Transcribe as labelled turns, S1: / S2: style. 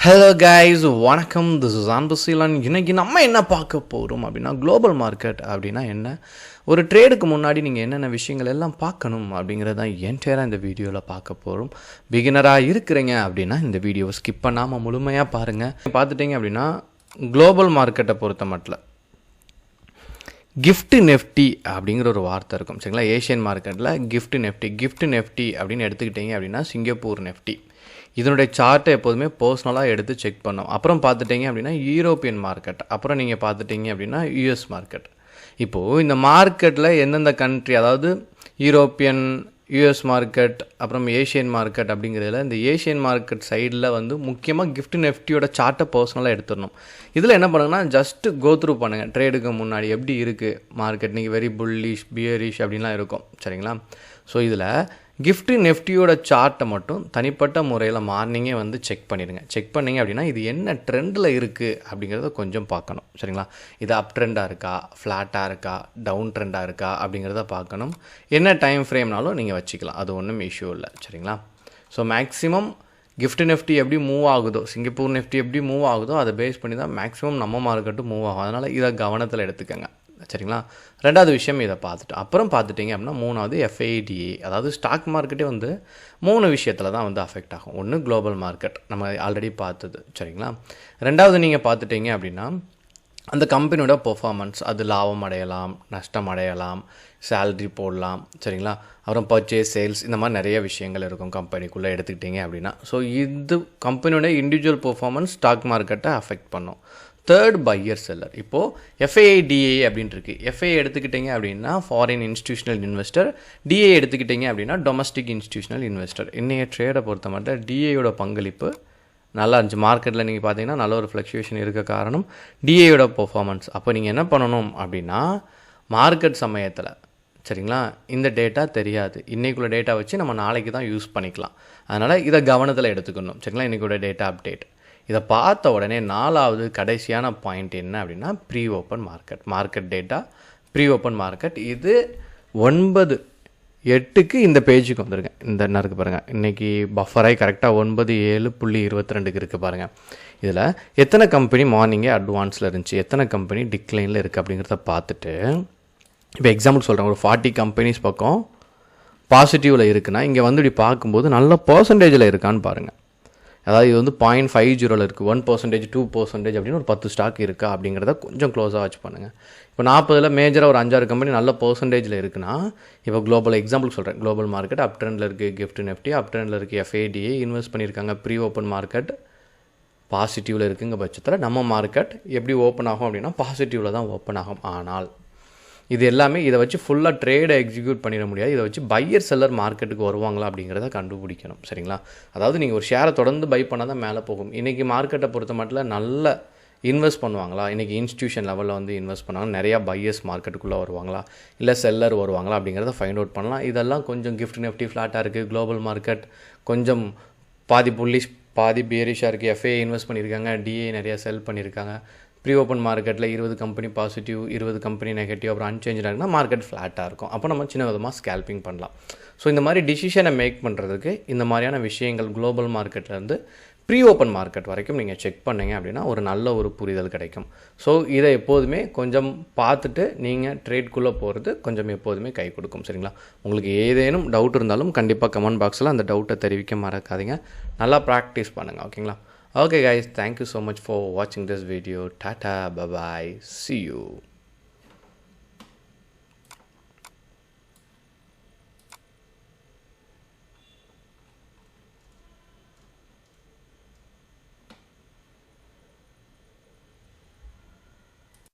S1: Hello guys, வணக்கம். This is Anbuseelan. இன்றைக்கி நம்ம என்ன பார்க்க போகிறோம் அப்படின்னா, குளோபல் மார்க்கெட் அப்படின்னா என்ன, ஒரு ட்ரேடுக்கு முன்னாடி நீங்கள் என்னென்ன விஷயங்கள் எல்லாம் பார்க்கணும் அப்படிங்கிறதான் என்டையராக இந்த வீடியோவில் பார்க்க போகிறோம். பிகினராக இருக்கிறீங்க அப்படின்னா இந்த வீடியோவை ஸ்கிப் பண்ணாமல் முழுமையாக பாருங்கள். பார்த்துட்டிங்க அப்படின்னா குளோபல் மார்க்கெட்டை பொறுத்த மட்டும் கிஃப்ட் நெஃப்டி அப்படிங்கிற ஒரு வார்த்தை இருக்கும், சரிங்களா? ஏஷியன் மார்க்கெட்டில் கிஃப்ட் நெஃப்டி அப்படின்னு எடுத்துக்கிட்டிங்க அப்படின்னா சிங்கப்பூர் நெஃப்டி. இதனுடைய சார்ட்டை எப்போதுமே பர்சனலாக எடுத்து செக் பண்ணோம். அப்புறம் பார்த்துட்டிங்க அப்படின்னா யூரோப்பியன் மார்க்கெட், அப்புறம் நீங்கள் பார்த்துட்டிங்க அப்படின்னா யூஎஸ் மார்க்கெட். இப்போது இந்த மார்க்கெட்டில் எந்தெந்த கண்ட்ரி, அதாவது யூரோப்பியன், யூஎஸ் மார்க்கெட், அப்புறம் ஏஷியன் மார்க்கெட் அப்படிங்கிறதுல இந்த ஏஷியன் மார்க்கெட் சைடில் முக்கியமாக கிஃப்ட் நெஃப்டியோட சார்ட்டை பர்சனலாக எடுத்துடணும். இதில் என்ன பண்ணுங்கன்னா, ஜஸ்ட்டு கோ த்ரூ பண்ணுங்கள். ட்ரேடுக்கு முன்னாடி எப்படி இருக்குது மார்க்கெட், நீங்கள் வெரி புல்லிஷ், பியரிஷ் அப்படின்லாம் இருக்கும், சரிங்களா? ஸோ இதில் கிஃப்ட் நெஃப்டியோட சார்ட்டை மட்டும் தனிப்பட்ட முறையில் மார்னிங்கே செக் பண்ணிடுங்க. செக் பண்ணிங்க அப்படின்னா இது என்ன ட்ரெண்டில் இருக்குது அப்படிங்கிறத கொஞ்சம் பார்க்கணும், சரிங்களா? இது அப் ட்ரெண்டாக இருக்கா, ஃப்ளாட்டாக இருக்கா, டவுன் ட்ரெண்டாக இருக்கா அப்படிங்கிறத பார்க்கணும். என்ன டைம் ஃப்ரேம்னாலும் நீங்கள் வச்சுக்கலாம், அது ஒன்றும் இஷ்யூ இல்லை, சரிங்களா? ஸோ மேக்ஸிமம் கிஃப்ட் நெஃப்டி எப்படி மூவ் ஆகுதோ, சிங்கப்பூர் நெஃப்டி எப்படி மூவ் ஆகுதோ அதை பேஸ் பண்ணி தான் மேக்ஸிமம் நம்ம மார்க்கெட்டும் மூவ் ஆகும். அதனால் இதை கவனத்தில் எடுத்துக்கங்க, சரிங்களா? ரெண்டாவது விஷயம் இதை பார்த்துட்டு அப்புறம் பார்த்துட்டிங்க அப்படின்னா மூணாவது எஃப்ஐடிஏ, அதாவது ஸ்டாக் மார்க்கெட்டே 3 விஷயத்தில் தான் அஃபெக்ட் ஆகும். ஒன்று குளோபல் மார்க்கெட், நம்ம ஆல்ரெடி பார்த்தது, சரிங்களா? ரெண்டாவது நீங்கள் பார்த்துட்டிங்க அப்படின்னா அந்த கம்பெனியோட பெர்ஃபார்மன்ஸ், அது லாபம் அடையலாம், நஷ்டம் அடையலாம், சேல்ரி போடலாம், சரிங்களா? அப்புறம் பர்ச்சேஸ், சேல்ஸ், இந்த மாதிரி நிறைய விஷயங்கள் இருக்கும் கம்பெனிக்குள்ளே எடுத்துக்கிட்டிங்க அப்படின்னா. ஸோ இது கம்பெனியோட இண்டிவிஜுவல் பெர்ஃபார்மன்ஸ் ஸ்டாக் மார்க்கெட்டை அஃபெக்ட் பண்ணும். Third buyer seller. இப்போது எஃப்ஐடிஏ அப்படின்ட்டு இருக்குது. எஃப்ஐ எடுத்துக்கிட்டிங்க அப்படின்னா ஃபாரின் இன்ஸ்டியூஷனல் இன்வெஸ்டர், டிஏ எடுத்துக்கிட்டிங்க அப்படின்னா டொமஸ்டிக் இன்ஸ்டியூஷனல் இன்வெஸ்டர். இன்றைய ட்ரேடை பொறுத்த மட்டும் டிஏயோட பங்களிப்பு நல்லா இருந்துச்சு. மார்க்கெட்டில் நீங்கள் பார்த்தீங்கன்னா நல்ல ஒரு ஃப்ளக்சுவேஷன் இருக்க காரணம் டிஏயோட பெர்ஃபார்மன்ஸ். அப்போ நீங்கள் என்ன பண்ணணும் அப்படின்னா, மார்க்கெட் சமயத்தில், சரிங்களா, இந்த டேட்டா தெரியாது, இன்றைக்குள்ள டேட்டா வச்சு நம்ம நாளைக்கு தான் யூஸ் பண்ணிக்கலாம். அதனால் இதை கவனத்தில் எடுத்துக்கணும், சரிங்களா? இன்றைக்கூட டேட்டா அப்டேட் இதை பார்த்த உடனே நாலாவது கடைசியான பாயிண்ட் என்ன அப்படின்னா pre open market data, pre open market. இது 9:08 இந்த பேஜுக்கு வந்துருங்க. இந்த என்ன இருக்குது பாருங்கள், இன்றைக்கி பஃபராகி கரெக்டாக 9:07.22 இருக்குது பாருங்கள். இதில் எத்தனை கம்பெனி மார்னிங்கே அட்வான்ஸில் இருந்துச்சு, எத்தனை கம்பெனி டிக்ளைனில் இருக்குது அப்படிங்கிறத பார்த்துட்டு, இப்போ எக்ஸாம்பிள் சொல்கிறேன், ஒரு 40 கம்பெனிஸ் பக்கம் பாசிட்டிவில் இருக்குன்னா இங்கே இப்படி பார்க்கும்போது நல்ல பர்சன்டேஜில் இருக்கான்னு பாருங்கள். அதாவது இது 0.50 இருக்குது, 1%, 2% அப்படின்னு ஒரு 10 ஸ்டாக் இருக்கா அப்படிங்கிறத கொஞ்சம் க்ளோஸாக வச்சு பண்ணுங்கள். இப்போ 40 மேஜராக ஒரு 5-6 கம்பெனி நல்ல பர்சன்டேஜில் இருக்குன்னா, இப்போ குளோபல் எக்ஸாம்பிள் சொல்கிறேன், குளோபல் மார்க்கெட் அப் ட்ரெண்டில் இருக்குது, கிஃப்ட் நெஃப்டி அப் ட்ரெண்டில் இருக்குது, எஃப்ஐடிஏ இன்வெஸ்ட் பண்ணியிருக்காங்க, ப்ரீ ஓப்பன் மார்க்கெட் பாசிட்டிவில் இருக்குங்க பட்சத்தில் நம்ம மார்க்கெட் எப்படி ஓப்பன் ஆகும் அப்படின்னா பாசிட்டிவில் தான் ஓப்பன் ஆகும். ஆனால் இது எல்லாமே இதை வச்சு ஃபுல்லாக ட்ரேடை எக்ஸிக்யூட் பண்ணிட முடியாது. இதை வச்சு பையர் செல்லர் மார்க்கெட்டுக்கு வருவாங்களா அப்படிங்கிறத கண்டுபிடிக்கணும், சரிங்களா? அதாவது நீங்கள் ஒரு ஷேரை தொடர்ந்து பை பண்ணால் தான் மேலே போகும். இன்றைக்கி மார்க்கெட்டை பொறுத்த மட்டும் நல்ல இன்வெஸ்ட் பண்ணுவாங்களா, இன்றைக்கி இன்ஸ்டியூஷன் லெவலில் இன்வெஸ்ட் பண்ணாங்க, நிறையா பையர்ஸ் மார்க்கெட்டுக்குள்ளே வருவாங்களா, இல்லை செல்லர் வருவாங்களா அப்படிங்கிறத ஃபைண்ட் அவுட் பண்ணலாம். இதெல்லாம் கொஞ்சம் கிஃப்ட் நெஃப்டி ஃப்ளாட்டாக இருக்குது, குளோபல் மார்க்கெட் கொஞ்சம் பாதி புல்லிஷ் பாதி பியரிஷாக இருக்குது, எஃப்ஏ இன்வெஸ்ட் பண்ணியிருக்காங்க, டிஏ நிறையா செல் பண்ணியிருக்காங்க, ப்ரீ ஓப்பன் மார்க்கெட்டில் 20 கம்பெனி பாசிட்டிவ், 20 கம்பெனி நெகட்டிவ், அப்புறம் அன்சேஞ்சாக இருக்குன்னா மார்க்கெட் ஃப்ளாட்டாக இருக்கும். அப்போ நம்ம சின்ன விதமாக ஸ்கேல்பிங் பண்ணலாம். ஸோ இந்த மாதிரி டிசிஷனை மேக் பண்ணுறதுக்கு இந்த மாதிரியான விஷயங்கள் குளோபல் மார்க்கெட்லேருந்து ப்ரீ ஓப்பன் மார்க்கெட் வரைக்கும் நீங்கள் செக் பண்ணிங்க அப்படின்னா ஒரு நல்ல ஒரு புரிதல் கிடைக்கும். ஸோ இதை எப்போதுமே கொஞ்சம் பார்த்துட்டு நீங்கள் ட்ரேட்குள்ளே போகிறது கொஞ்சம் எப்போதுமே கை கொடுக்கும், சரிங்களா? உங்களுக்கு ஏதேனும் டவுட் இருந்தாலும் கண்டிப்பாக கமெண்ட் பாக்ஸில் அந்த டவுட்டை தெரிவிக்க மறக்காதீங்க. நல்லா ப்ராக்டிஸ் பண்ணுங்கள், ஓகேங்களா? Okay guys, thank you so much for watching this video. Tata, bye bye, see you.